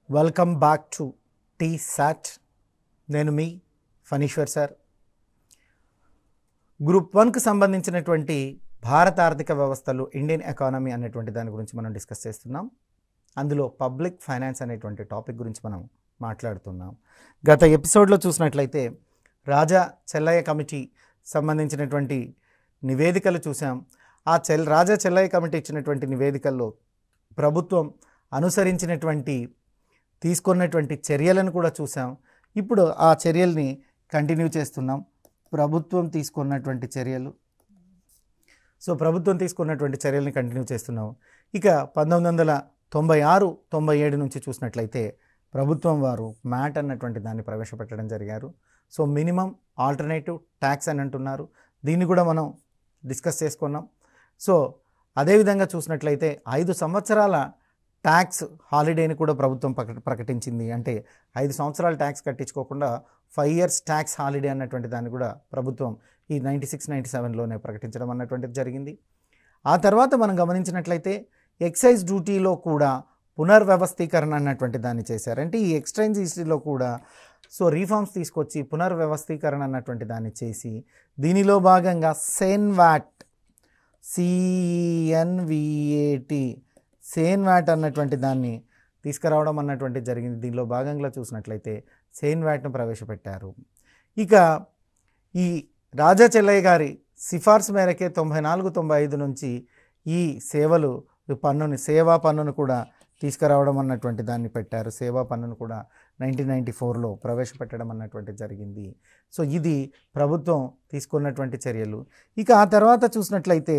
Welcome back to tea సాట్. నేను మీ Phaneeshwar sir. Group 1కు సంబంధించినటువంటి భారత ఆర్థిక వ్యవస్థలు, ఇండియన్ ఎకానమీ అనేటువంటి దాని గురించి మనం డిస్కస్ చేస్తున్నాం. అందులో పబ్లిక్ ఫైనాన్స్ అనేటువంటి టాపిక్ గురించి మనం మాట్లాడుతున్నాం. గత ఎపిసోడ్లో చూసినట్లయితే రాజా చెల్లయ్య కమిటీ సంబంధించినటువంటి నివేదికలు చూసాం. ఆ రాజా చెల్లయ్య కమిటీ ఇచ్చినటువంటి నివేదికల్లో ప్రభుత్వం అనుసరించినటువంటి తీసుకున్నటువంటి చర్యలను కూడా చూసాం. ఇప్పుడు ఆ చర్యల్ని కంటిన్యూ చేస్తున్నాం. ప్రభుత్వం తీసుకున్నటువంటి చర్యల్ని కంటిన్యూ చేస్తున్నాం. ఇక 1996-97 నుంచి చూసినట్లయితే ప్రభుత్వం వారు మ్యాట్ అన్నటువంటి దాన్ని ప్రవేశపెట్టడం జరిగారు. సో మినిమం ఆల్టర్నేటివ్ ట్యాక్స్ అని అంటున్నారు. దీన్ని కూడా మనం డిస్కస్ చేసుకున్నాం. సో అదేవిధంగా చూసినట్లయితే 5 సంవత్సరాల ట్యాక్స్ హాలిడేని కూడా ప్రభుత్వం ప్రకటించింది. అంటే 5 సంవత్సరాలు ట్యాక్స్ కట్టించుకోకుండా 5 years ట్యాక్స్ హాలిడే అన్నటువంటి దాన్ని కూడా ప్రభుత్వం ఈ 96-97లోనే ప్రకటించడం అన్నటువంటిది జరిగింది. ఆ తర్వాత మనం గమనించినట్లయితే ఎక్సైజ్ డ్యూటీలో కూడా పునర్వ్యవస్థీకరణ అన్నటువంటి దాన్ని చేశారు. అంటే ఈ ఎక్స్చేంజ్ హిస్టరీలో కూడా రీఫార్మ్స్ తీసుకొచ్చి పునర్వ్యవస్థీకరణ అన్నటువంటి దాన్ని చేసి దీనిలో భాగంగా సెన్వాట్ సేన్వాట్ అన్నటువంటి దాన్ని తీసుకురావడం అన్నటువంటి జరిగింది. దీనిలో భాగంగా చూసినట్లయితే సేన్వాట్ను ప్రవేశపెట్టారు. ఇక ఈ రాజా చెల్లయ్య గారి సిఫార్సు మేరకే 94-95 నుంచి ఈ సేవా పన్నును కూడా తీసుకురావడం అన్నటువంటి దాన్ని పెట్టారు. సేవా పన్నును కూడా 1994లో ప్రవేశపెట్టడం అన్నటువంటి జరిగింది. సో ఇది ప్రభుత్వం తీసుకున్నటువంటి చర్యలు. ఇక ఆ తర్వాత చూసినట్లయితే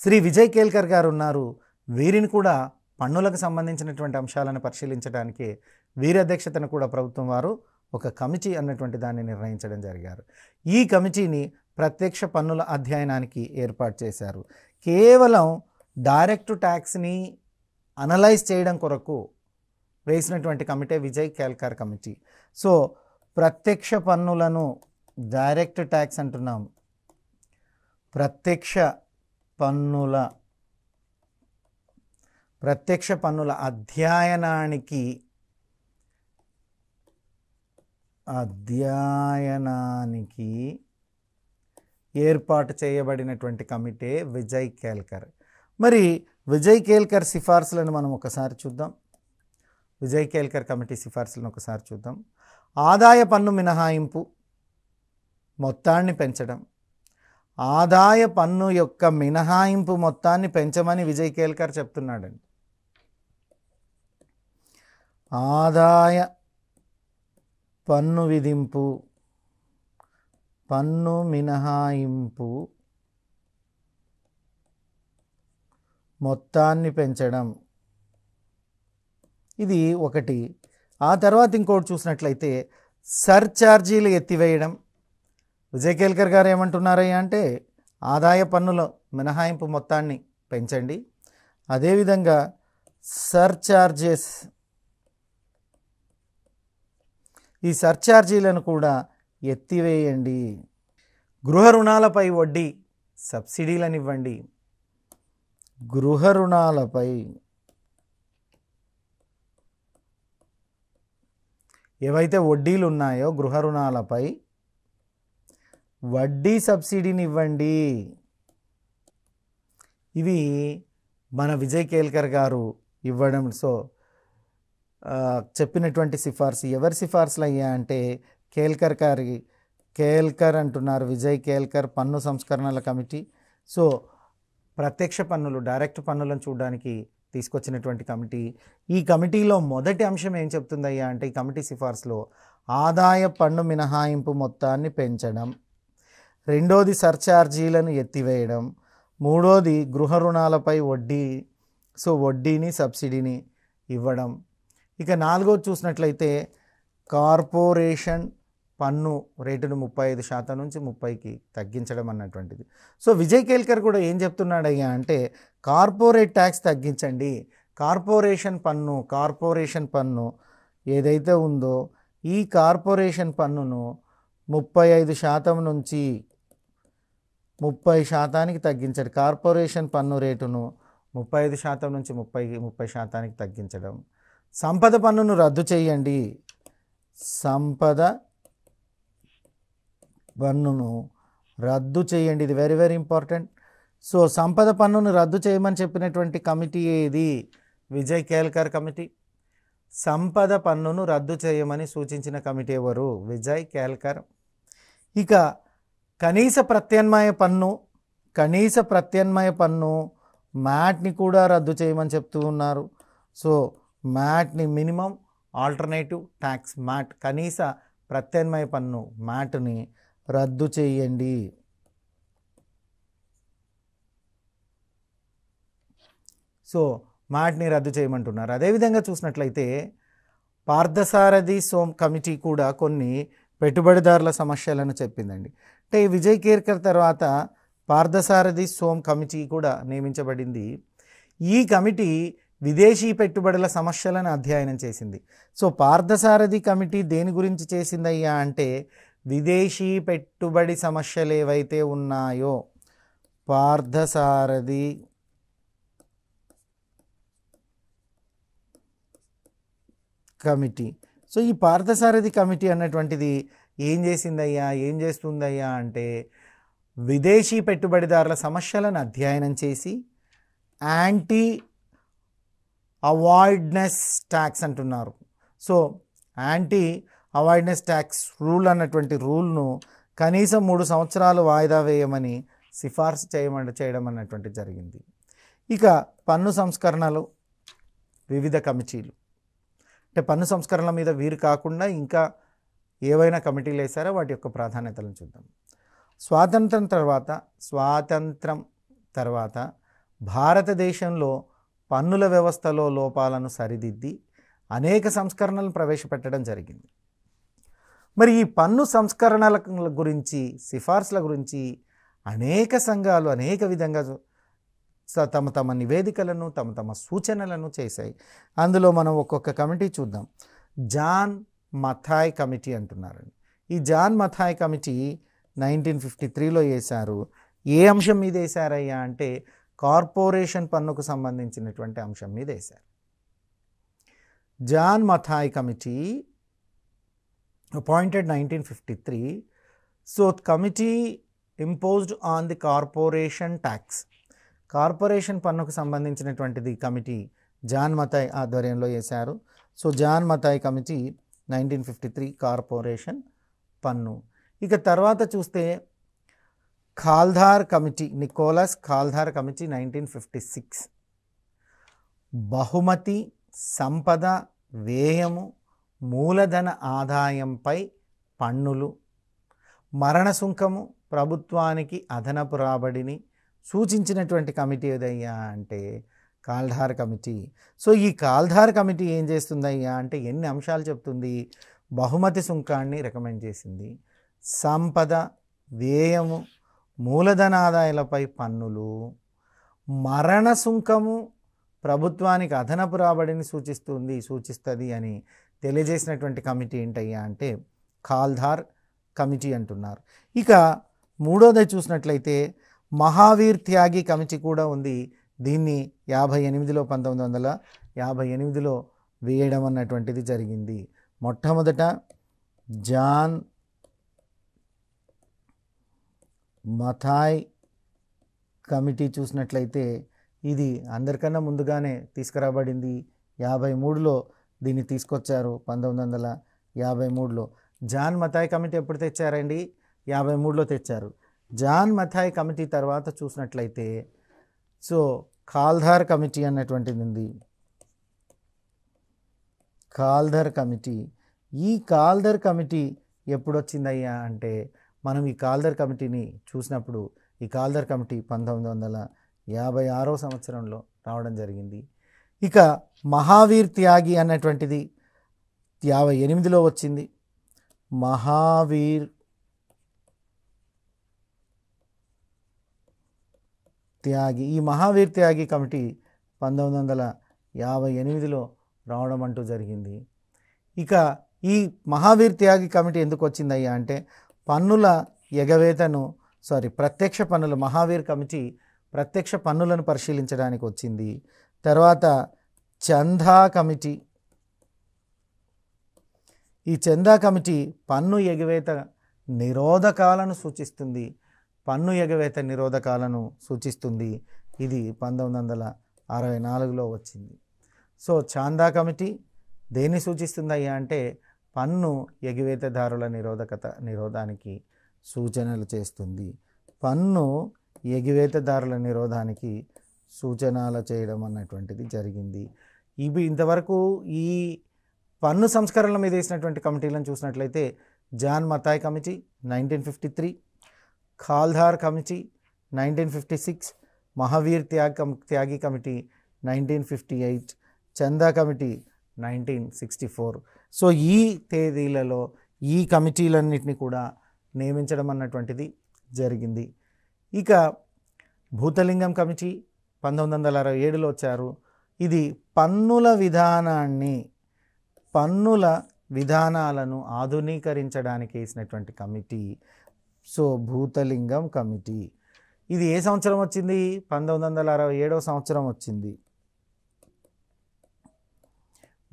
శ్రీ విజయ్ కేల్కర్ గారు ఉన్నారు. వీరిని కూడా పన్నులకు సంబంధించినటువంటి అంశాలను పరిశీలించడానికి వీరి అధ్యక్షతను కూడా ప్రభుత్వం వారు ఒక కమిటీ అన్నటువంటి దాన్ని నిర్ణయించడం జరిగారు. ఈ కమిటీని ప్రత్యక్ష పన్నుల అధ్యయనానికి ఏర్పాటు చేశారు. కేవలం డైరెక్ట్ ట్యాక్స్ని అనలైజ్ చేయడం కొరకు వేసినటువంటి committee Vijay Kelkar committee. So ప్రత్యక్ష పన్నులను డైరెక్ట్ ట్యాక్స్ అంటున్నాం. ప్రత్యక్ష పన్నుల అధ్యయనానికి ఏర్పాటు చేయబడినటువంటి కమిటీ విజయ్ కేల్కర్. మరి విజయ్ కేల్కర్ సిఫార్సులను మనం ఒకసారి చూద్దాం. విజయ్ కేల్కర్ కమిటీ సిఫార్సులను ఒకసారి చూద్దాం. ఆదాయ పన్ను మినహాయింపు మొత్తాన్ని పెంచడం. ఆదాయ పన్ను యొక్క మినహాయింపు మొత్తాన్ని పెంచమని విజయ్ కేల్కర్ చెప్తున్నాడండి. ఆదాయ పన్ను విధింపు, పన్ను మినహాయింపు మొత్తాన్ని పెంచడం, ఇది ఒకటి. ఆ తర్వాత ఇంకోటి చూసినట్లయితే సర్ఛార్జీలు ఎత్తివేయడం. విజయ్ కేల్కర్ గారు ఏమంటున్నారయ్యా అంటే ఆదాయ పన్నుల మినహాయింపు మొత్తాన్ని పెంచండి, అదేవిధంగా ఈ సర్ఛార్జీలను కూడా ఎత్తివేయండి. గృహ రుణాలపై వడ్డీ సబ్సిడీలను ఇవ్వండి. గృహ రుణాలపై ఏవైతే వడ్డీలు ఉన్నాయో గృహ రుణాలపై వడ్డీ సబ్సిడీని ఇవ్వండి. ఇవి మన విజయ్ కేల్కర్ గారు ఇవ్వడం. సో చెప్పినటువంటి సిఫార్సు ఎవరి సిఫార్సులు అయ్యా అంటే కేల్కర్ అంటున్నారు. విజయ్ కేల్కర్ పన్ను సంస్కరణల కమిటీ. సో ప్రత్యక్ష పన్నులు, డైరెక్ట్ పన్నులను చూడడానికి తీసుకొచ్చినటువంటి కమిటీ. ఈ కమిటీలో మొదటి అంశం ఏం చెప్తుందయ్యా అంటే ఈ కమిటీ సిఫార్సులో ఆదాయ పన్ను మినహాయింపు మొత్తాన్ని పెంచడం, రెండోది సర్ఛార్జీలను ఎత్తివేయడం, మూడోది గృహ రుణాలపై వడ్డీని సబ్సిడీని ఇవ్వడం. ఇక నాలుగోది చూసినట్లయితే కార్పొరేషన్ పన్ను రేటును 35% నుంచి 30కి తగ్గించడం అన్నటువంటిది. సో విజయ్ కేల్కర్ కూడా ఏం చెప్తున్నాడయ్యా అంటే కార్పొరేట్ ట్యాక్స్ తగ్గించండి. కార్పొరేషన్ పన్ను ఏదైతే ఉందో ఈ కార్పొరేషన్ పన్నును 35% నుంచి 30%కి తగ్గించండి. కార్పొరేషన్ పన్ను రేటును 35% నుంచి 30% తగ్గించడం. సంపద పన్నును రద్దు చేయండి, సంపద పన్నును రద్దు చేయండి. ఇది వెరీ వెరీ ఇంపార్టెంట్. సో సంపద పన్నును రద్దు చేయమని చెప్పినటువంటి కమిటీ ఏది? విజయ్ కేల్కర్ కమిటీ. సంపద పన్నును రద్దు చేయమని సూచించిన కమిటీ ఎవరు? విజయ్ కేల్కర్. ఇక కనీస ప్రత్యామ్నాయ పన్ను మ్యాట్ని కూడా రద్దు చేయమని చెప్తూ ఉన్నారు. సో మ్యాట్ని మినిమం ఆల్టర్నేటివ్ ట్యాక్స్ మ్యాట్, కనీస ప్రత్యామ్నాయ పన్ను మ్యాట్ని రద్దు చేయండి. సో మ్యాట్ని రద్దు చేయమంటున్నారు. అదేవిధంగా చూసినట్లయితే పార్థసారథి సోమ్ కమిటీ కూడా కొన్ని పెట్టుబడిదారుల సమస్యలను చెప్పిందండి. అంటే విజయ్ కేల్కర్ తర్వాత పార్థసారథి సోమ్ కమిటీ కూడా నియమించబడింది. ఈ కమిటీ విదేశీ పెట్టుబడుల సమస్యలను అధ్యయనం చేసింది. సో పార్థసారథి కమిటీ దేని గురించి చేసిందయ్యా అంటే విదేశీ పెట్టుబడి సమస్యలు ఏవైతే ఉన్నాయో పార్థసారథి కమిటీ. సో ఈ పార్థసారథి కమిటీ అన్నటువంటిది ఏం చేసిందయ్యా, ఏం చేస్తుందయ్యా అంటే విదేశీ పెట్టుబడిదారుల సమస్యలను అధ్యయనం చేసి యాంటీ అవాయిడ్నెస్ ట్యాక్స్ అంటున్నారు. సో యాంటీ అవాయిడ్నెస్ ట్యాక్స్ రూల్ అన్నటువంటి రూల్ను కనీసం 3 సంవత్సరాలు వాయిదా వేయమని సిఫార్సు చేయడం అన్నటువంటి జరిగింది. ఇక పన్ను సంస్కరణలు వివిధ కమిటీలు, అంటే పన్ను సంస్కరణల మీద వీరు కాకుండా ఇంకా ఏవైనా కమిటీలు వేసారో వాటి యొక్క ప్రాధాన్యతలను చూద్దాం. స్వాతంత్రం తర్వాత భారతదేశంలో పన్నుల వ్యవస్థలో లోపాలను సరిదిద్ది అనేక సంస్కరణలను ప్రవేశపెట్టడం జరిగింది. మరి ఈ పన్ను సంస్కరణల గురించి, సిఫార్సుల గురించి అనేక సంఘాలు అనేక విధంగా తమ నివేదికలను, తమ సూచనలను చేశాయి. అందులో మనం ఒక్కొక్క కమిటీ చూద్దాం. జాన్ మథాయ్ కమిటీ అంటున్నారండి. ఈ జాన్ మథాయ్ కమిటీ 1953లో వేశారు. ఏ అంశం మీద వేశారయ్యా అంటే కార్పొరేషన్ పన్నుకు సంబంధించినటువంటి అంశం మీద వేశారు. John Mathai committee appointed 1953. So committee imposed on the corporation tax. Corporation పన్నుకు సంబంధించినటువంటిది కమిటీ జాన్ మథాయ్ ఆధ్వర్యంలో వేశారు. So John Mathai committee 1953 corporation పన్ను. ఇక తర్వాత చూస్తే Kaldor committee, Nicholas Kaldor committee 1956 బహుమతి, సంపద, వ్యయము, మూలధన ఆదాయంపై పన్నులు, మరణ సుంకము, ప్రభుత్వానికి అదనపు రాబడిని సూచించినటువంటి కమిటీ ఏదయ్యా అంటే ఖాల్దార్ కమిటీ. సో ఈ ఖాల్దార్ కమిటీ ఏం చేస్తుందయ్యా అంటే ఎన్ని అంశాలు చెప్తుంది? బహుమతి సుంకాన్ని రికమెండ్ చేసింది, సంపద, వ్యయము, మూలధన ఆదాయాలపై పన్నులు, మరణ సుంకము ప్రభుత్వానికి అదనపు రాబడిని సూచిస్తుంది అని తెలియజేసినటువంటి కమిటీ ఏంటయ్యా అంటే ఖాల్దార్ కమిటీ అంటున్నారు. ఇక మూడోది చూసినట్లయితే మహావీర్ త్యాగి కమిటీ కూడా ఉంది. దీన్ని 1958లో వేయడం అన్నటువంటిది జరిగింది. మొట్టమొదట జాన్ మథాయ్ కమిటీ చూసినట్లయితే ఇది అందరికన్నా ముందుగానే తీసుకురాబడింది. 53లో దీన్ని తీసుకొచ్చారు. 1953లో జాన్ మథాయ్ కమిటీ ఎప్పుడు తెచ్చారండి? 53లో తెచ్చారు. జాన్ మథాయ్ కమిటీ తర్వాత చూసినట్లయితే సో ఖాల్దార్ కమిటీ అన్నటువంటిది ఉంది. ఖాల్దార్ కమిటీ, ఈ ఖాల్దార్ కమిటీ ఎప్పుడు వచ్చిందయ్యా అంటే మనం ఈ ఖాల్దార్ కమిటీని చూసినప్పుడు ఈ ఖాల్దార్ కమిటీ 1956వ సంవత్సరంలో రావడం జరిగింది. ఇక మహావీర్ త్యాగి అన్నటువంటిది 58లో వచ్చింది. మహావీర్ త్యాగి, ఈ మహావీర్ త్యాగి కమిటీ 1958లో రావడం అంటూ జరిగింది. ఇక ఈ మహావీర్ త్యాగి కమిటీ ఎందుకు వచ్చిందయ్యా అంటే పన్నుల ఎగవేతను ప్రత్యక్ష పన్నుల, మహావీర్ కమిటీ ప్రత్యక్ష పన్నులను పరిశీలించడానికి వచ్చింది. తర్వాత చందా కమిటీ ఈ చందా కమిటీ పన్ను ఎగవేత నిరోధకాలను సూచిస్తుంది. పన్ను ఎగవేత నిరోధకాలను సూచిస్తుంది. ఇది 1964లో వచ్చింది. సో చాందా కమిటీ దేన్ని సూచిస్తుందయ్యా అంటే పన్ను ఎగవేతదారుల నిరోధానికి సూచనలు చేస్తుంది. పన్ను ఎగవేతదారుల నిరోధానికి సూచనలు చేయడం అన్నటువంటిది జరిగింది. ఇవి ఇంతవరకు ఈ పన్ను సంస్కరణల మీద వేసినటువంటి కమిటీలను చూసినట్లయితే John Mathai committee 1953, Khaldar committee 1956, Mahavir Tyagi committee 1958, Chanda committee 1964. So ఈ తేదీలలో ఈ కమిటీలన్నింటినీ కూడా నియమించడం అన్నటువంటిది జరిగింది. ఇక భూతలింగం కమిటీ 1967లో వచ్చారు. ఇది పన్నుల విధానాలను ఆధునీకరించడానికి వేసినటువంటి కమిటీ. సో భూతలింగం కమిటీ ఇది ఏ సంవత్సరం వచ్చింది? 1967వ సంవత్సరం వచ్చింది.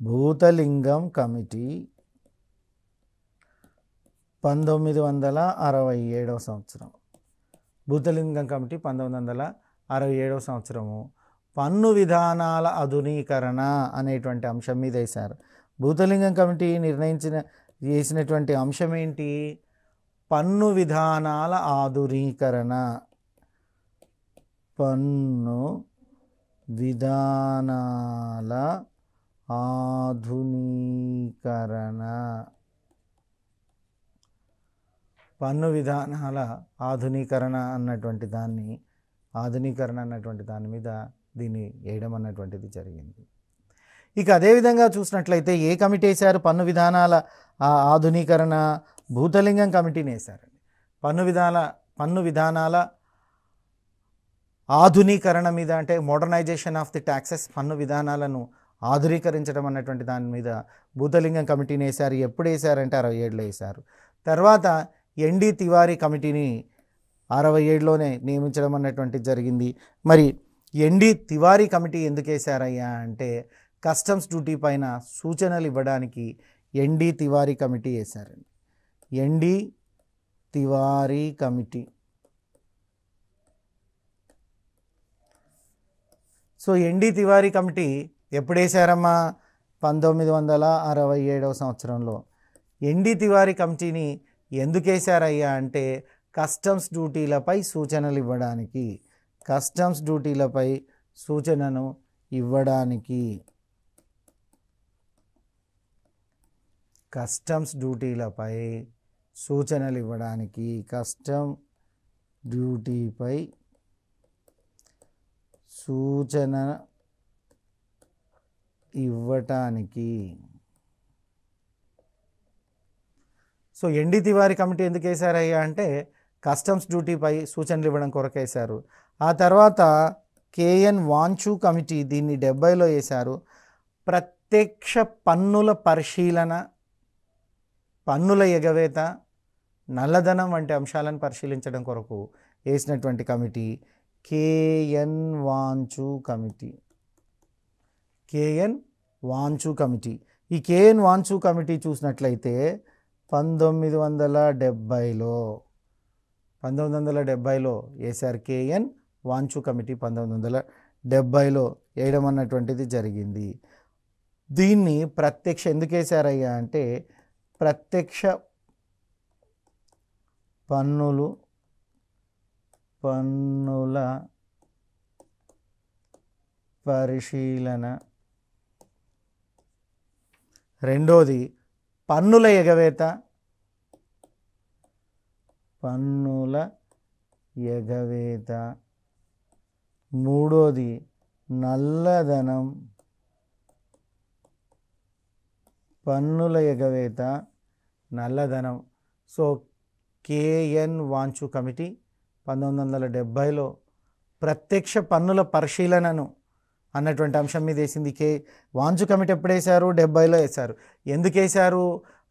భూతలింగం కమిటీ 1967వ సంవత్సరం. భూతలింగం కమిటీ 1967వ సంవత్సరము పన్ను విధానాల ఆధునీకరణ అనేటువంటి అంశం మీద వేశారు. భూతలింగం కమిటీ చేసినటువంటి అంశం ఏంటి? పన్ను విధానాల ఆధునీకరణ. పన్ను విధానాల ఆధునీకరణ. పన్ను విధానాల ఆధునీకరణ అన్నటువంటి దాని మీద దీన్ని వేయడం అన్నటువంటిది జరిగింది. ఇక అదేవిధంగా చూసినట్లయితే ఏ కమిటీ వేశారు పన్ను విధానాల ఆధునీకరణ? భూతలింగం కమిటీని వేశారండి. పన్ను విధానాల ఆధునీకరణ మీద అంటే మోడర్నైజేషన్ ఆఫ్ ది ట్యాక్సెస్, పన్ను విధానాలను ఆధునీకరించడం అన్నటువంటి దాని మీద భూతలింగం కమిటీని వేశారు. ఎప్పుడు వేశారంటే 67లో వేశారు. తర్వాత ఎన్డి తివారీ కమిటీని 67లోనే నియమించడం అన్నటువంటిది జరిగింది. మరి ఎన్డి తివారీ కమిటీ ఎందుకు వేశారయ్యా అంటే కస్టమ్స్ డ్యూటీ పైన సూచనలు ఇవ్వడానికి ఎన్డి తివారీ కమిటీ వేశారండి. N D Tiwari committee. So N D Tiwari committee ఎప్పుడు వేశారమ్మా? 1967వ సంవత్సరంలో. ఎన్డి తివారీ కమిటీని ఎందుకు వేశారయ్యా అంటే కస్టమ్స్ డ్యూటీలపై సూచనలు ఇవ్వడానికి. కస్టమ్స్ డ్యూటీలపై సూచనను ఇవ్వడానికి. కస్టమ్స్ డ్యూటీలపై సూచనలు ఇవ్వడానికి. కస్టమ్ డ్యూటీపై సూచన ఇవ్వటానికి. సో ఎన్డి తివారీ కమిటీ ఎందుకు వేశారయ్యా అంటే కస్టమ్స్ డ్యూటీపై సూచనలు ఇవ్వడం కొరకు వేశారు. ఆ తర్వాత కేఎన్ వాంచు కమిటీ దీన్ని 70లో వేశారు. ప్రత్యక్ష పన్నుల పరిశీలన, పన్నుల ఎగవేత, నల్లధనం వంటి అంశాలను పరిశీలించడం కొరకు వేసినటువంటి committee KN Wanchoo committee. KN Wanchoo committee. ఈ కేఎన్ వాంచు కమిటీ చూసినట్లయితే 1970లో వేశారు. కేఎన్ వాంచు కమిటీ 1970లో వేయడం అన్నటువంటిది జరిగింది. దీన్ని ఎందుకు వేశారయ్యా అంటే ప్రత్యక్ష పన్నుల పరిశీలన. రెండోది పన్నుల ఎగవేత. మూడోది నల్లధనం. పన్నుల ఎగవేత, నల్లధనం. సో కేఎన్ వాంచు కమిటీ 1970లో ప్రత్యక్ష పన్నుల పరిశీలనను అన్నటువంటి అంశం మీద వేసింది. వాంచు కమిటీ ఎప్పుడు వేశారు? 70లో వేశారు. ఎందుకు వేశారు?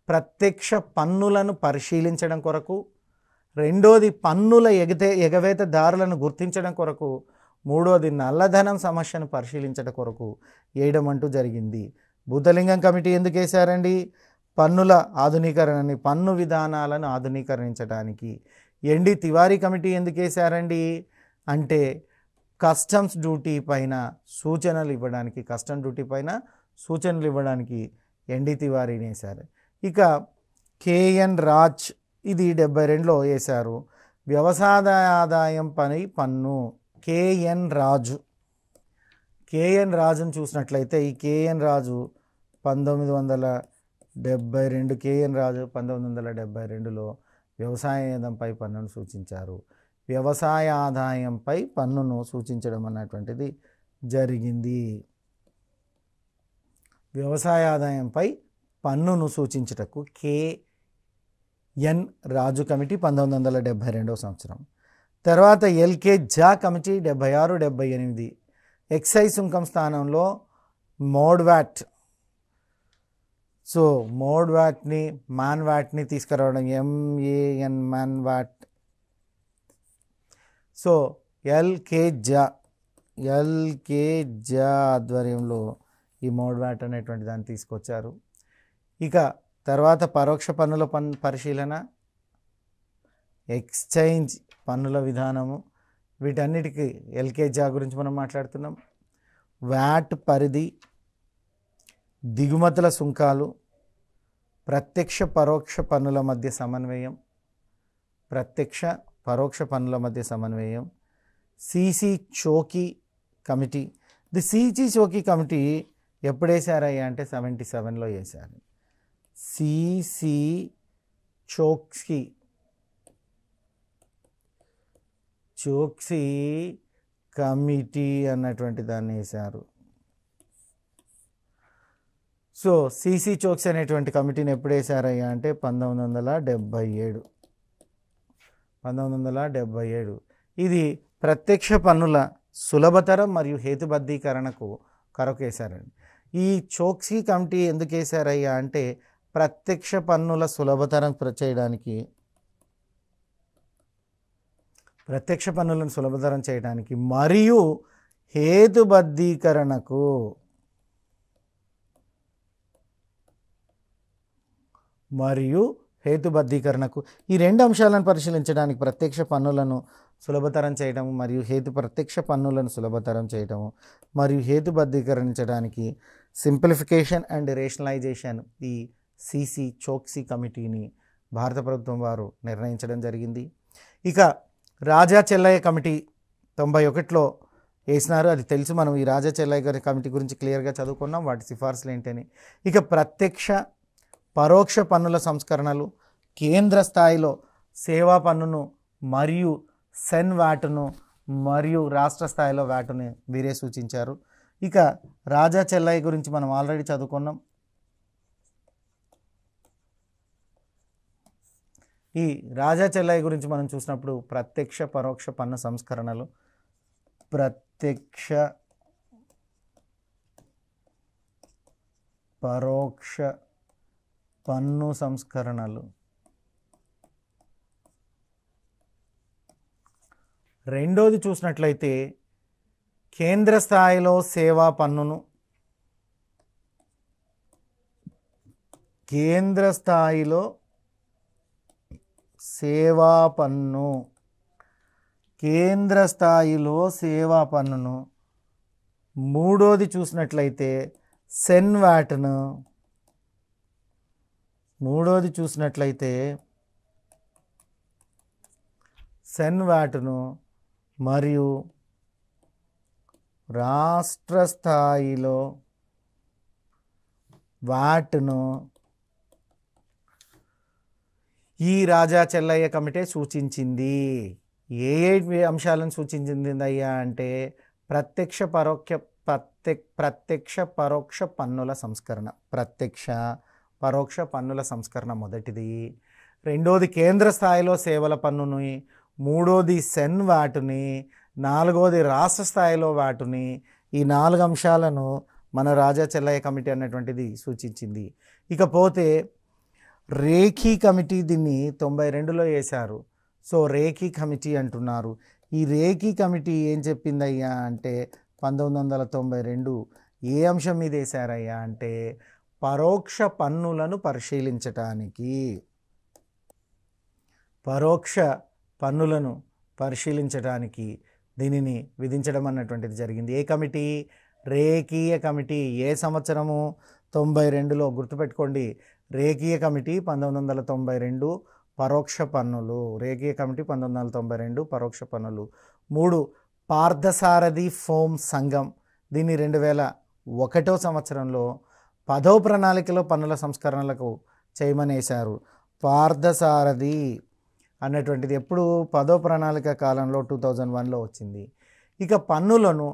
ప్రత్యక్ష పన్నులను పరిశీలించడం కొరకు. రెండోది పన్నుల ఎగవేతదారులను గుర్తించడం కొరకు. మూడోది నల్లధనం సమస్యను పరిశీలించడం కొరకు వేయడం అంటూ జరిగింది. భూతలింగం కమిటీ ఎందుకు వేశారండి? పన్నుల ఆధునీకరణని, పన్ను విధానాలను ఆధునీకరించడానికి. ఎన్డి తివారీ కమిటీ ఎందుకు వేశారండి అంటే కస్టమ్స్ డ్యూటీ పైన సూచనలు ఇవ్వడానికి ఎన్డి తివారీని వేశారు. ఇక కేఎన్ రాజ్ ఇది 72లో వేశారు. వ్యవసాయ ఆదాయం పై పన్ను కేఎన్ రాజును చూసినట్లయితే ఈ కేఎన్ రాజు 1972లో వ్యవసాయంపై పన్నును సూచించారు. వ్యవసాయ ఆదాయంపై పన్నును సూచించడం అన్నటువంటిది జరిగింది. వ్యవసాయ ఆదాయంపై పన్నును సూచించుటకు కేఎన్ రాజు కమిటీ 1972 సంవత్సరం. తర్వాత ఎల్కే జా కమిటీ 76-78 ఎక్సైజ్ సుంకం స్థానంలో మోడ్వాట్. సో మోడ్వాట్ని మాన్వాట్ని తీసుకురావడం, MAN మాన్వాట్. సో ఎల్కే జా ఆధ్వర్యంలో ఈ మోడ్వాట్ అనేటువంటి దాన్ని తీసుకొచ్చారు. ఇక తర్వాత పరోక్ష పన్నుల పరిశీలన, ఎక్స్చేంజ్ పన్నుల విధానము, వీటన్నిటికీ ఎల్కే జా గురించి మనం మాట్లాడుతున్నాం. వ్యాట్ పరిధి, దిగుమతుల సుంకాలు, ప్రత్యక్ష పరోక్ష పన్నుల మధ్య సమన్వయం, C C Chokshi committee. The C C Chokshi committee ఎప్పుడు వేశారయ్యా అంటే 77లో వేశారు. సిసి చోక్సీ కమిటీ అన్నటువంటి దాన్ని వేశారు. సో సిసి చోక్సీ అనేటువంటి కమిటీని ఎప్పుడు వేశారయ్యా అంటే 1977. ఇది ప్రత్యక్ష పన్నుల సులభతరం మరియు హేతుబద్ధీకరణకు కొరకు వేశారండి. ఈ చోక్సీ కమిటీ ఎందుకు వేశారయ్యా అంటే ప్రత్యక్ష పన్నుల సులభతరం చేయడానికి, మరియు హేతుబద్ధీకరణకు. ఈ రెండు అంశాలను పరిశీలించడానికి ప్రత్యక్ష పన్నులను సులభతరం చేయటము మరియు ప్రత్యక్ష పన్నులను సులభతరం చేయటము మరియు హేతుబద్ధీకరించడానికి సింప్లిఫికేషన్ అండ్ రేషనలైజేషన్ ఈ సిసి చోక్సీ కమిటీని భారత ప్రభుత్వం వారు నిర్ణయించడం జరిగింది. ఇక రాజా చెల్లయ్య కమిటీ 91లో వేసినారు. అది తెలుసు, మనం ఈ రాజా చెల్లయ్య గారి కమిటీ గురించి క్లియర్గా చదువుకున్నాం, వాటి సిఫార్సులు ఏంటని. ఇక ప్రత్యక్ష పరోక్ష పన్నుల సంస్కరణలు, కేంద్ర స్థాయిలో సేవా పన్నును మరియు సెన్ వ్యాటును మరియు రాష్ట్ర స్థాయిలో వ్యాటును వీరే సూచించారు. ఇక రాజా చెల్లయ్య గురించి మనం ఆల్రెడీ చదువుకున్నాం. ఈ రాజా చెల్లయ్య గురించి మనం చూసినప్పుడు ప్రత్యక్ష పరోక్ష పన్ను సంస్కరణలు, ప్రత్యక్ష పరోక్ష పన్ను సంస్కరణలు. రెండోది చూసినట్లయితే కేంద్ర స్థాయిలో సేవా పన్నును, కేంద్ర స్థాయిలో సేవా పన్ను, కేంద్ర స్థాయిలో సేవా పన్నును. మూడోది చూసినట్లయితే సెన్ వ్యాట్ను, మరియు రాష్ట్ర స్థాయిలో వాట్ను ఈ రాజా చెల్లయ్య కమిటీ సూచించింది. ఏ అంశాలను సూచించింది అయ్యా అంటే ప్రత్యక్ష పరోక్ష పన్నుల సంస్కరణ, ప్రత్యక్ష పరోక్ష పన్నుల సంస్కరణ మొదటిది. రెండోది కేంద్ర స్థాయిలో సేవల పన్నుని, మూడోది సెన్ వాటుని, నాలుగోది రాష్ట్ర స్థాయిలో వాటుని. ఈ 4 అంశాలను మన రాజా చెల్లయ్య కమిటీ అన్నటువంటిది సూచించింది. ఇకపోతే రేఖీ కమిటీ దీన్ని 92లో వేశారు. సో రేఖీ కమిటీ అంటున్నారు. ఈ రేఖీ కమిటీ ఏం చెప్పిందయ్యా అంటే 1992 ఏ అంశం మీద వేశారయ్యా అంటే పరోక్ష పన్నులను పరిశీలించటానికి, పరోక్ష పన్నులను పరిశీలించడానికి దీనిని విధించడం అన్నటువంటిది జరిగింది. ఏ కమిటీ? రేఖీయ కమిటీ. ఏ సంవత్సరము? 92లో. గుర్తుపెట్టుకోండి, రేఖీయ కమిటీ 1992 పరోక్ష పన్నులు. రేఖీయ కమిటీ 1992 పరోక్ష పన్నులు. 3 పార్థసారథి ఫోమ్ సంఘం. దీన్ని 2001 సంవత్సరంలో 10వ ప్రణాళికలో పన్నుల సంస్కరణలకు చేయమనేశారు. పార్థసారథి అన్నటువంటిది ఎప్పుడు? 10వ ప్రణాళిక కాలంలో 2001లో వచ్చింది. ఇక పన్నులను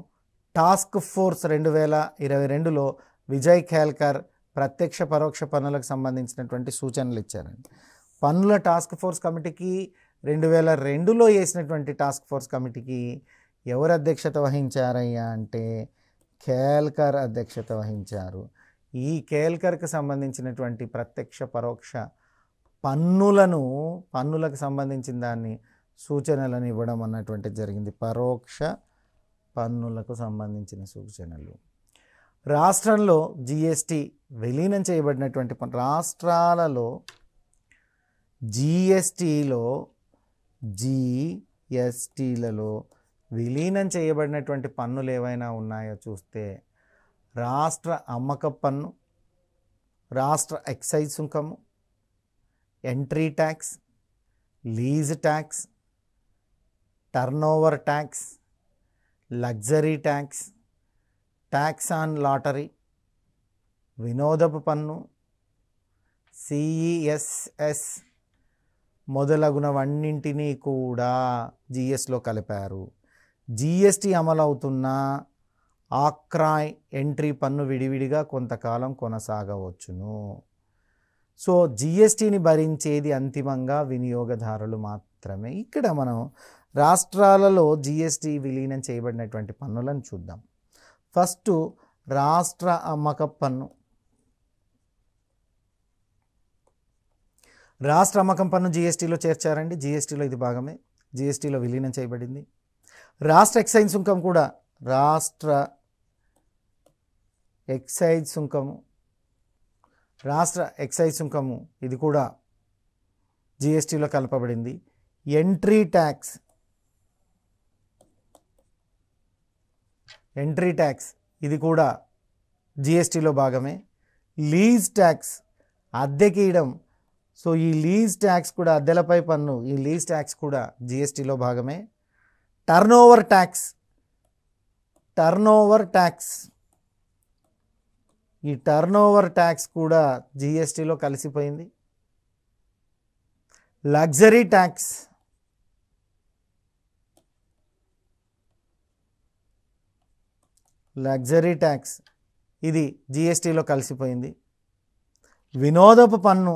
టాస్క్ ఫోర్స్ 2022లో విజయ్ ఖేల్కర్ ప్రత్యక్ష పరోక్ష పన్నులకు సంబంధించినటువంటి సూచనలు ఇచ్చారండి. పన్నుల టాస్క్ ఫోర్స్ కమిటీకి 2002లో వేసినటువంటి టాస్క్ ఫోర్స్ కమిటీకి ఎవరు అధ్యక్షత వహించారయ్యా అంటే ఖేల్కర్ అధ్యక్షత వహించారు. ఈ ఖేల్కర్కి సంబంధించినటువంటి ప్రత్యక్ష పరోక్ష పన్నులకు సంబంధించిన దాన్ని సూచనలను ఇవ్వడం అన్నటువంటిది జరిగింది. పరోక్ష పన్నులకు సంబంధించిన సూచనలు. రాష్ట్రంలో జిఎస్టీ విలీనం చేయబడినటువంటి రాష్ట్రాలలో జిఎస్టీలలో విలీనం చేయబడినటువంటి పన్నులు ఏవైనా ఉన్నాయో చూస్తే రాష్ట్ర అమ్మకపు పన్ను, రాష్ట్ర ఎక్సైజ్ సుంకము, entry tax, lease tax, turnover tax, luxury tax, tax on lottery, వినోదపు పన్ను, సిఈఎస్ఎస్ మొదలగునవన్నింటినీ కూడా జిఎస్లో కలిపారు. జిఎస్టీ అమలవుతున్న ఆక్రాయ్ ఎంట్రీ పన్ను విడివిడిగా కొంతకాలం కొనసాగవచ్చును. సో జిఎస్టీని భరించేది అంతిమంగా వినియోగదారులు మాత్రమే. ఇక్కడ మనం రాష్ట్రాలలో జిఎస్టీ విలీనం చేయబడినటువంటి పన్నులను చూద్దాం. ఫస్ట్ రాష్ట్ర అమ్మకపు పన్ను. రాష్ట్ర అమ్మకం పన్ను జిఎస్టీలో చేర్చారండి. జిఎస్టీలో ఇది భాగమే, జిఎస్టీలో విలీనం చేయబడింది. రాష్ట్ర ఎక్సైజ్ సుంకం కూడా, రాష్ట్ర ఎక్సైజ్ సుంకము ఇది కూడా జిఎస్టీలో కలపబడింది. ఎంట్రీ ట్యాక్స్ ఇది కూడా జిఎస్టీలో భాగమే. లీజ్ ట్యాక్స్ అద్దెకియడం, సో ఈ లీజ్ ట్యాక్స్ కూడా, అద్దెలపై పన్ను, ఈ లీజ్ ట్యాక్స్ కూడా జిఎస్టీలో భాగమే. టర్నోవర్ ట్యాక్స్ ఈ టర్నోవర్ ట్యాక్స్ కూడా జిఎస్టీలో కలిసిపోయింది. లగ్జరీ ట్యాక్స్ ఇది జిఎస్టీలో కలిసిపోయింది. వినోదపు పన్ను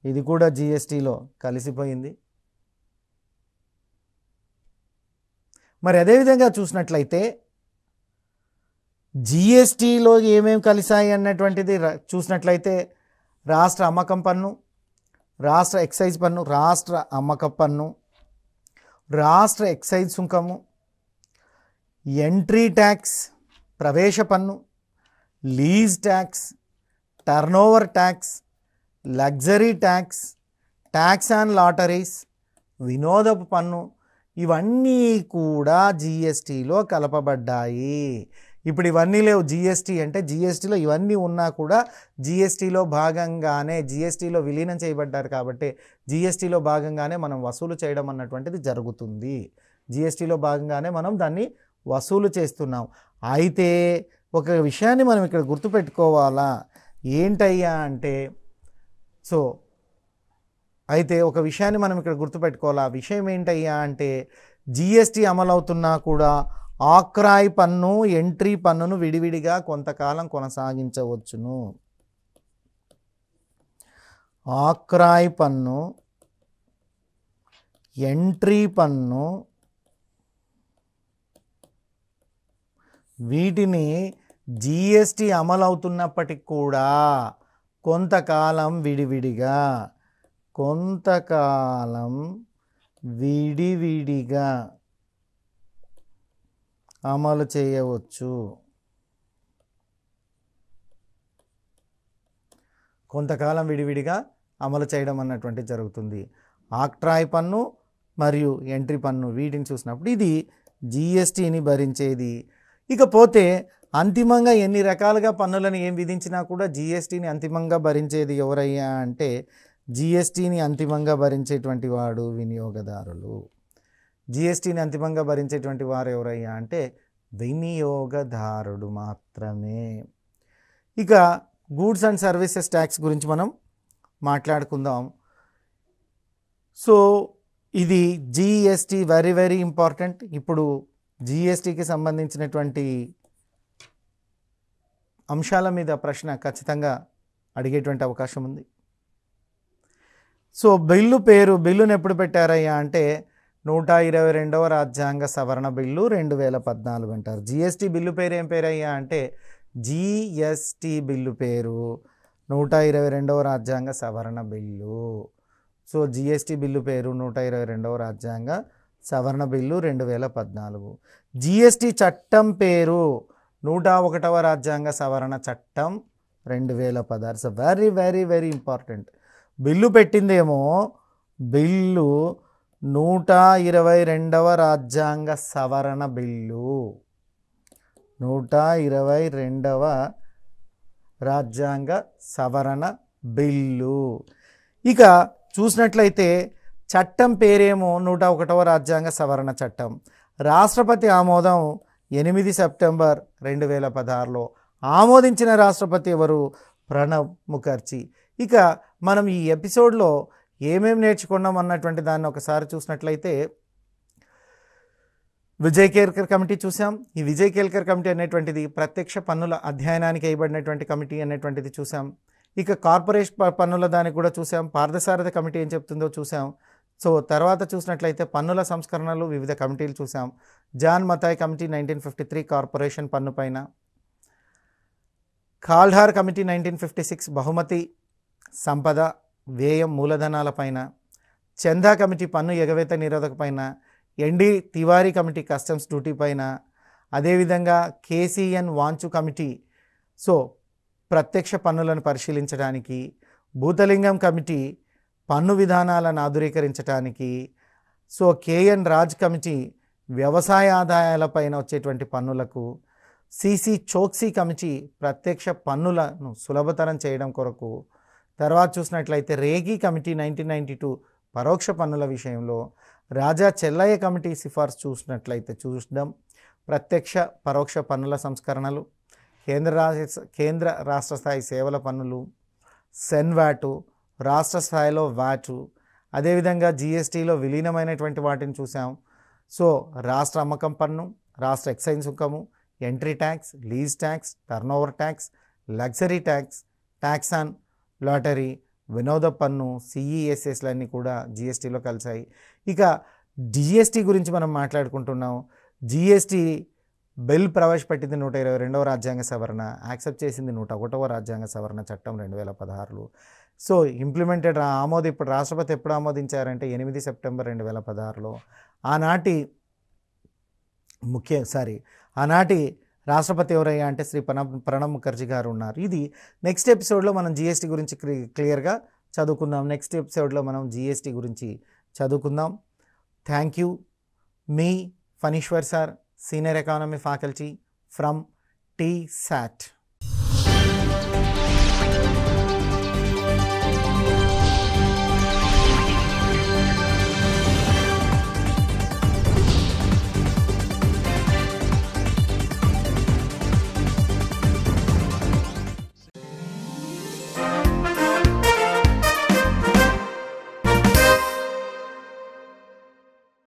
ఇది కూడా జిఎస్టీలో కలిసిపోయింది. మరి అదేవిధంగా చూసినట్లయితే జిఎస్టీలో ఏమేమి కలిసాయి అన్నటువంటిది చూసినట్లయితే రాష్ట్ర అమ్మకం పన్ను, రాష్ట్ర ఎక్సైజ్ పన్ను, రాష్ట్ర అమ్మకం పన్ను, రాష్ట్ర ఎక్సైజ్ సుంకము, ఎంట్రీ ట్యాక్స్ ప్రవేశ పన్ను, lease tax, turnover tax, luxury tax, tax on lotteries, వినోదపు పన్ను, ఇవన్నీ కూడా జిఎస్టీలో కలపబడ్డాయి. ఇప్పుడు ఇవన్నీ లేవు. జిఎస్టీ అంటే జిఎస్టీలో ఇవన్నీ ఉన్నా కూడా జిఎస్టీలో భాగంగానే, జిఎస్టీలో విలీనం చేయబడ్డారు కాబట్టి జిఎస్టీలో భాగంగానే మనం వసూలు చేయడం అన్నటువంటిది జరుగుతుంది. జిఎస్టీలో భాగంగానే మనం దాన్ని వసూలు చేస్తున్నాం. అయితే ఒక విషయాన్ని మనం ఇక్కడ గుర్తుపెట్టుకోవాలా, ఏంటయ్యా అంటే ఒక విషయాన్ని మనం ఇక్కడ గుర్తుపెట్టుకోవాలి. ఆ విషయం ఏంటయ్యా అంటే జిఎస్టీ అమలవుతున్నా కూడా ఆక్రాయ్ పన్ను, ఎంట్రీ పన్నును విడివిడిగా కొంతకాలం కొనసాగించవచ్చును. ఆక్రాయ్ పన్ను, ఎంట్రీ పన్ను వీటిని జిఎస్టీ అమలవుతున్నప్పటికి కూడా కొంతకాలం విడివిడిగా అమలు చేయవచ్చు. కొంతకాలం విడివిడిగా అమలు చేయడం అన్నటువంటిది జరుగుతుంది. ఆక్ట్రాయ్ పన్ను మరియు ఎంట్రీ పన్ను వీటిని చూసినప్పుడు ఇది జిఎస్టీని భరించేది. ఇకపోతే అంతిమంగా ఎన్ని రకాలుగా పన్నులను ఏం విధించినా కూడా జిఎస్టీని అంతిమంగా భరించేది ఎవరయ్యా అంటే జిఎస్టీని అంతిమంగా భరించేటువంటి వాడు వినియోగదారులు. జిఎస్టీని అంతిమంగా భరించేటువంటి వారు ఎవరయ్యా అంటే వినియోగదారుడు మాత్రమే. ఇక గూడ్స్ అండ్ సర్వీసెస్ ట్యాక్స్ గురించి మనం మాట్లాడుకుందాం. సో ఇది జిఎస్టీ వెరీ వెరీ ఇంపార్టెంట్. ఇప్పుడు జిఎస్టీకి సంబంధించినటువంటి అంశాల మీద ప్రశ్న ఖచ్చితంగా అడిగేటువంటి అవకాశం ఉంది. సో బిల్లును ఎప్పుడు పెట్టారయ్యా అంటే 122వ రాజ్యాంగ సవరణ బిల్లు 2014 అంటారు. జిఎస్టీ బిల్లు పేరు ఏం పేరయ్యా అంటే జిఎస్టీ బిల్లు పేరు 122వ రాజ్యాంగ సవరణ బిల్లు. సో జిఎస్టీ బిల్లు పేరు 122వ రాజ్యాంగ సవరణ బిల్లు 2014. జిఎస్టీ చట్టం పేరు 101వ రాజ్యాంగ సవరణ చట్టం 2016. So very very very important. Bill పెట్టిందేమో బిల్లు 122వ రాజ్యాంగ సవరణ బిల్లు, 122వ రాజ్యాంగ సవరణ బిల్లు. ఇక చూసినట్లయితే చట్టం పేరేమో 101వ రాజ్యాంగ సవరణ చట్టం. రాష్ట్రపతి ఆమోదం 8 సెప్టెంబర్ 2016లో. ఆమోదించిన రాష్ట్రపతి ఎవరు? ప్రణబ్ ముఖర్జీ. ఇక మనం ఈ ఎపిసోడ్లో ఏమేమి నేర్చుకున్నాం అన్నటువంటి దాన్ని ఒకసారి చూసినట్లయితే విజయ్ కేల్కర్ కమిటీ చూసాం. ఈ విజయ్ కేల్కర్ కమిటీ అనేటువంటిది ప్రత్యక్ష పన్నుల అధ్యయనానికి వేయబడినటువంటి కమిటీ అనేటువంటిది చూసాం. ఇక కార్పొరేషన్ పన్నుల దానికి కూడా చూసాం. పార్థసారథి కమిటీ ఏం చెప్తుందో చూసాం. సో తర్వాత చూసినట్లయితే పన్నుల సంస్కరణలు వివిధ కమిటీలు చూసాం. జాన్ మతాయ్ కమిటీ 1953 కార్పొరేషన్ పన్ను పైన, కాల్హార్ కమిటీ 1956 బహుమతి సంపద వ్యయం మూలధనాల పైన, చందా కమిటీ పన్ను ఎగవేత నిరోధక పైన, ND Tiwari committee customs duty పైన, అదేవిధంగా కేసీఎన్ వాంచు కమిటీ సో ప్రత్యక్ష పన్నులను పరిశీలించడానికి, భూతలింగం కమిటీ పన్ను విధానాలను ఆధునీకరించడానికి, సో కేఎన్ రాజ్ కమిటీ వ్యవసాయ ఆదాయాలపైన వచ్చేటువంటి పన్నులకు, సిసి చోక్సీ కమిటీ ప్రత్యక్ష పన్నులను సులభతరం చేయడం కొరకు, తర్వాత చూసినట్లయితే రేగి కమిటీ 1992 పరోక్ష పన్నుల విషయంలో, రాజా చెల్లయ్య కమిటీ సిఫార్సు చూద్దాం. ప్రత్యక్ష పరోక్ష పన్నుల సంస్కరణలు, కేంద్ర రాష్ట్ర స్థాయి సేవల పన్నులు, సెన్వాటు, రాష్ట్ర స్థాయిలో వాటు, అదేవిధంగా జిఎస్టీలో విలీనమైనటువంటి వాటిని చూసాం. సో రాష్ట్ర అమ్మకం పన్ను, రాష్ట్ర ఎక్సైజ్ సుంకము, entry tax, lease tax, turnover tax, luxury tax, tax on lottery, వినోద పన్ను, సిఈఎస్ఎస్లన్నీ కూడా జిఎస్టీలో కలిసాయి. ఇక జిఎస్టీ గురించి మనం మాట్లాడుకుంటున్నాం. జిఎస్టీ బిల్ ప్రవేశపెట్టింది 122వ రాజ్యాంగ సవరణ, యాక్సెప్ట్ చేసింది 101వ రాజ్యాంగ సవరణ చట్టం 2016. సో ఇంప్లిమెంటెడ్ ఇప్పుడు రాష్ట్రపతి ఎప్పుడు ఆమోదించారంటే 8 సెప్టెంబర్ 2016లో. ఆనాటి రాష్ట్రపతి ఎవరయ్యా అంటే శ్రీ ప్రణబ్ ముఖర్జీ గారు ఉన్నారు. ఇది నెక్స్ట్ ఎపిసోడ్లో మనం జిఎస్టీ గురించి క్లియర్గా చదువుకుందాం. నెక్స్ట్ ఎపిసోడ్లో మనం జిఎస్టీ గురించి చదువుకుందాం. Thank you. మీ Phaneeshwar sir, senior economy faculty from TSAT.